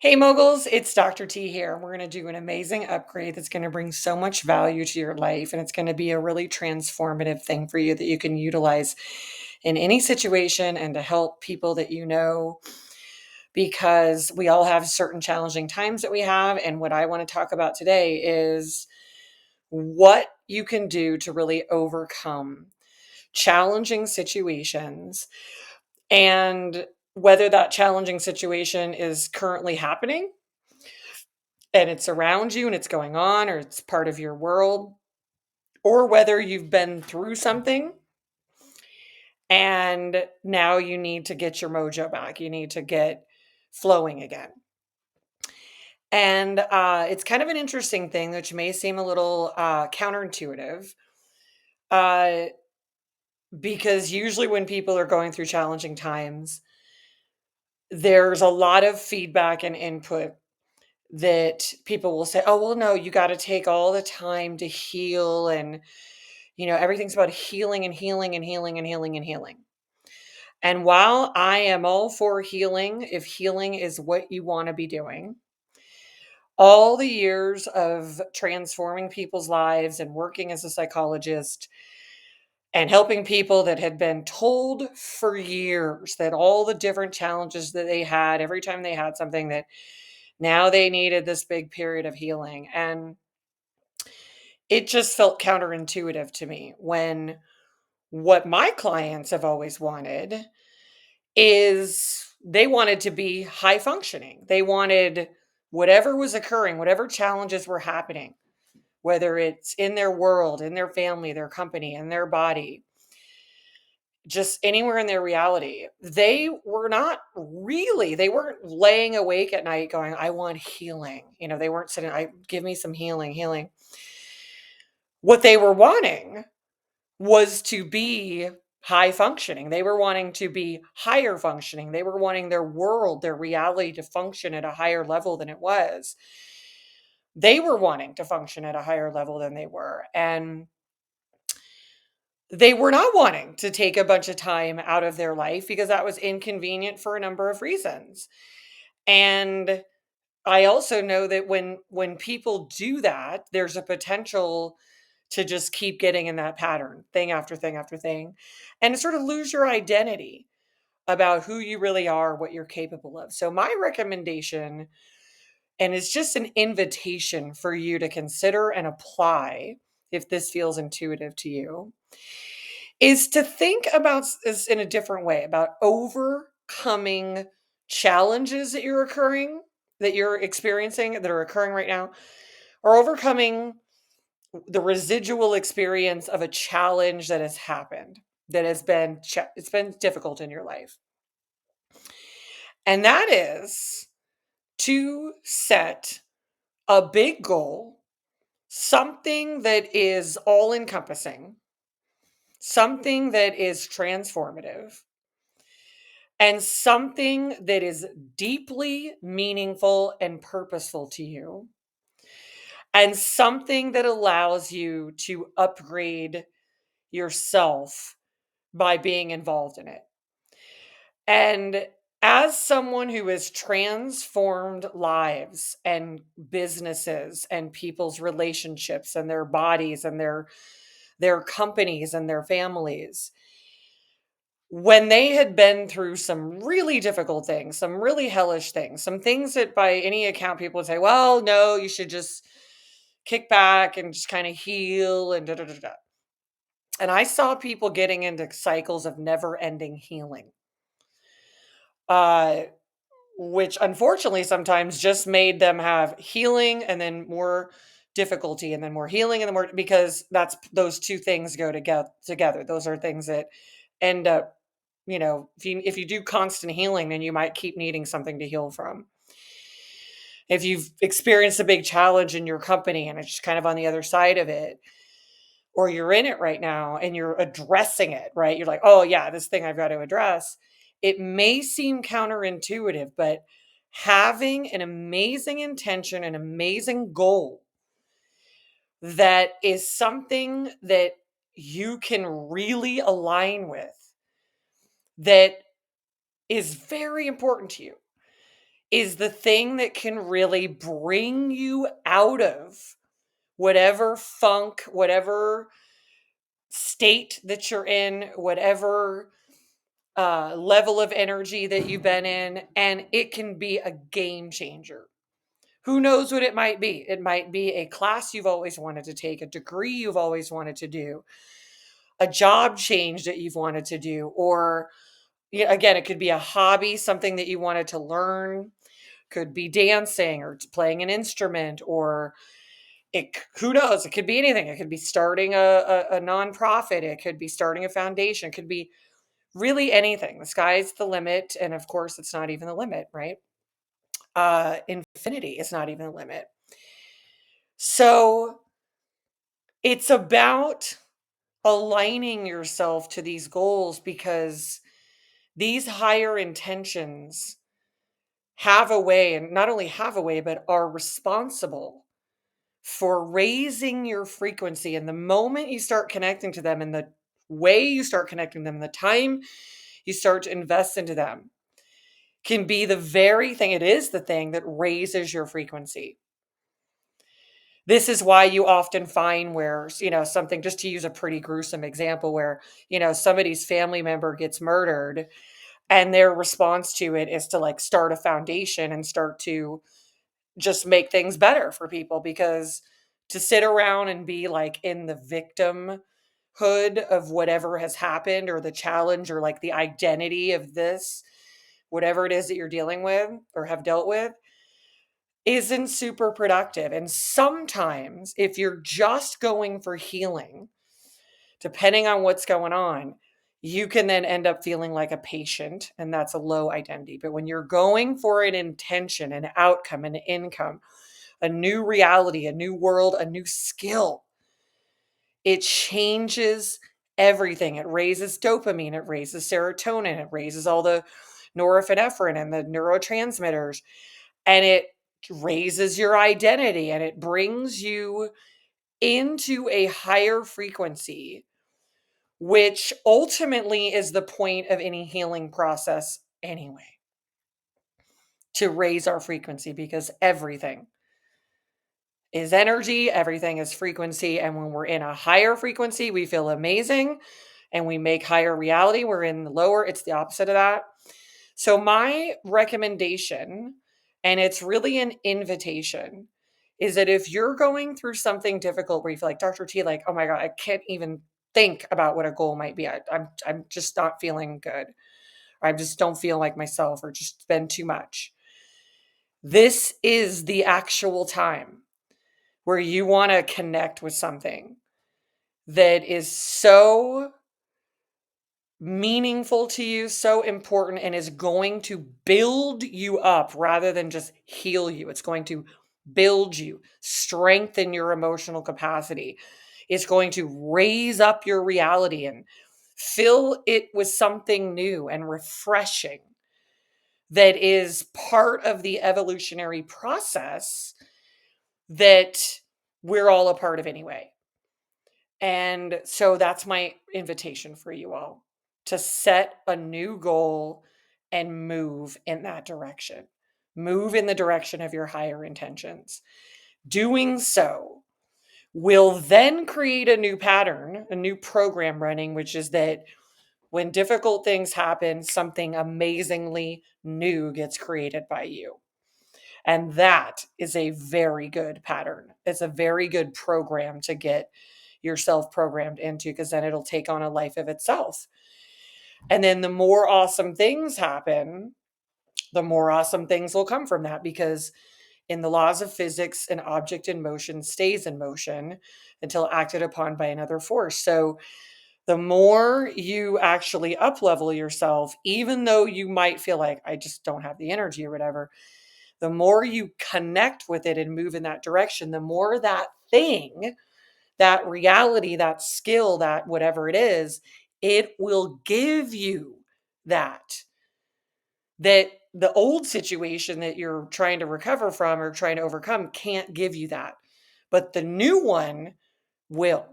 Hey moguls, it's Dr. T here. We're going to do an amazing upgrade that's going to bring so much value to your life, and it's going to be a really transformative thing for you that you can utilize in any situation and to help people that you know, because we all have certain challenging times that we have. And what I want to talk about today is what you can do to really overcome challenging situations, and whether that challenging situation is currently happening and it's around you and it's going on, or it's part of your world, or whether you've been through something and now you need to get your mojo back. You need to get flowing again. And it's kind of an interesting thing, which may seem a little counterintuitive, uh, because usually when people are going through challenging times, there's a lot of feedback and input that people will say, oh, well, no, you got to take all the time to heal. And everything's about healing and healing and healing and healing and healing. And while I am all for healing, if healing is what you want to be doing, all the years of transforming people's lives and working as a psychologist and helping people that had been told for years that all the different challenges that they had every time they had something, that now they needed this big period of healing. And it just felt counterintuitive to me when what my clients have always wanted is they wanted to be high functioning. They wanted whatever was occurring, whatever challenges were happening, whether it's in their world, in their family, their company, in their body, just anywhere in their reality. They weren't laying awake at night going, I want healing. They weren't sitting, give me some healing, healing. What they were wanting was to be high functioning. They were wanting to be higher functioning. They were wanting their world, their reality to function at a higher level than it was. They were wanting to function at a higher level than they were. And they were not wanting to take a bunch of time out of their life because that was inconvenient for a number of reasons. And I also know that when people do that, there's a potential to just keep getting in that pattern, thing after thing after thing, and to sort of lose your identity about who you really are, what you're capable of. So my recommendation, and it's just an invitation for you to consider and apply if this feels intuitive to you, is to think about this in a different way, about overcoming challenges that you're experiencing, that are occurring right now, or overcoming the residual experience of a challenge that has happened, that has been it's been difficult in your life. And that is to set a big goal, something that is all encompassing, something that is transformative, and something that is deeply meaningful and purposeful to you, and something that allows you to upgrade yourself by being involved in it. And as someone who has transformed lives and businesses and people's relationships and their bodies and their companies and their families, when they had been through some really difficult things, some really hellish things, some things that by any account people would say, well, no, you should just kick back and just kind of heal and da da da da. And I saw people getting into cycles of never ending healing. Uh, which unfortunately sometimes just made them have healing and then more difficulty and then more healing and then more, because that's those two things go together. Those are things that end up, if you do constant healing, then you might keep needing something to heal from. If you've experienced a big challenge in your company and it's just kind of on the other side of it, or you're in it right now and you're addressing it, right? You're like, oh, yeah, this thing I've got to address. It may seem counterintuitive, but having an amazing intention, an amazing goal that is something that you can really align with, that is very important to you, is the thing that can really bring you out of whatever funk, whatever state that you're in, whatever level of energy that you've been in, and it can be a game changer. Who knows what it might be? It might be a class you've always wanted to take, a degree you've always wanted to do, a job change that you've wanted to do, or again, it could be a hobby, something that you wanted to learn. Could be dancing or playing an instrument, or who knows? It could be anything. It could be starting a nonprofit. It could be starting a foundation. It could be really anything. The sky's the limit, and of course, it's not even the limit, right? Infinity is not even the limit. So it's about aligning yourself to these goals, because these higher intentions have a way, and not only have a way, but are responsible for raising your frequency. And the moment you start connecting to them, and the way you start connecting them, the time you start to invest into them, can be the very thing, it is the thing that raises your frequency. This is why you often find where, something, just to use a pretty gruesome example, where, somebody's family member gets murdered, and their response to it is to like start a foundation and start to just make things better for people, because to sit around and be like in the victimhood of whatever has happened, or the challenge, or like the identity of this, whatever it is that you're dealing with or have dealt with, isn't super productive. And sometimes, if you're just going for healing, depending on what's going on, you can then end up feeling like a patient, and that's a low identity. But when you're going for an intention, an outcome, an income, a new reality, a new world, a new skill, it changes everything. It raises dopamine, it raises serotonin, it raises all the norepinephrine and the neurotransmitters, and it raises your identity, and it brings you into a higher frequency, which ultimately is the point of any healing process anyway, to raise our frequency, because everything is energy, everything is frequency. And when we're in a higher frequency, we feel amazing and we make higher reality. We're in the lower, it's the opposite of that. So, my recommendation, and it's really an invitation, is that if you're going through something difficult where you feel like, Dr. T, like, oh my God, I can't even think about what a goal might be. I'm just not feeling good. Or I just don't feel like myself, or just been too much. This is the actual time where you want to connect with something that is so meaningful to you, so important, and is going to build you up rather than just heal you. It's going to build you, strengthen your emotional capacity. It's going to raise up your reality and fill it with something new and refreshing, that is part of the evolutionary process that we're all a part of anyway. And so that's my invitation for you all, to set a new goal and move in that direction. Move in the direction of your higher intentions. Doing so will then create a new pattern, a new program running, which is that when difficult things happen, something amazingly new gets created by you. And that is a very good pattern. It's a very good program to get yourself programmed into, because then it'll take on a life of itself. And then the more awesome things happen, the more awesome things will come from that, because in the laws of physics, an object in motion stays in motion until acted upon by another force. So the more you actually up level yourself, even though you might feel like, I just don't have the energy or whatever, the more you connect with it and move in that direction, the more that thing, that reality, that skill, that whatever it is, it will give you that. That the old situation that you're trying to recover from or trying to overcome can't give you that. But the new one will.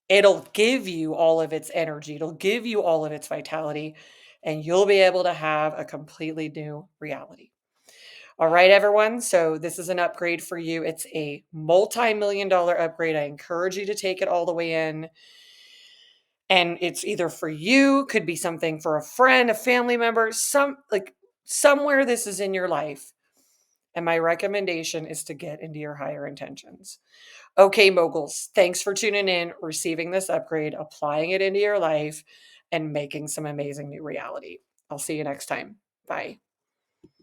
It'll give you all of its energy, it'll give you all of its vitality, and you'll be able to have a completely new reality. All right, everyone. So this is an upgrade for you. It's a multi-million dollar upgrade. I encourage you to take it all the way in. And it's either for you, could be something for a friend, a family member, somewhere this is in your life. And my recommendation is to get into your higher intentions. Okay, moguls, thanks for tuning in, receiving this upgrade, applying it into your life, and making some amazing new reality. I'll see you next time. Bye.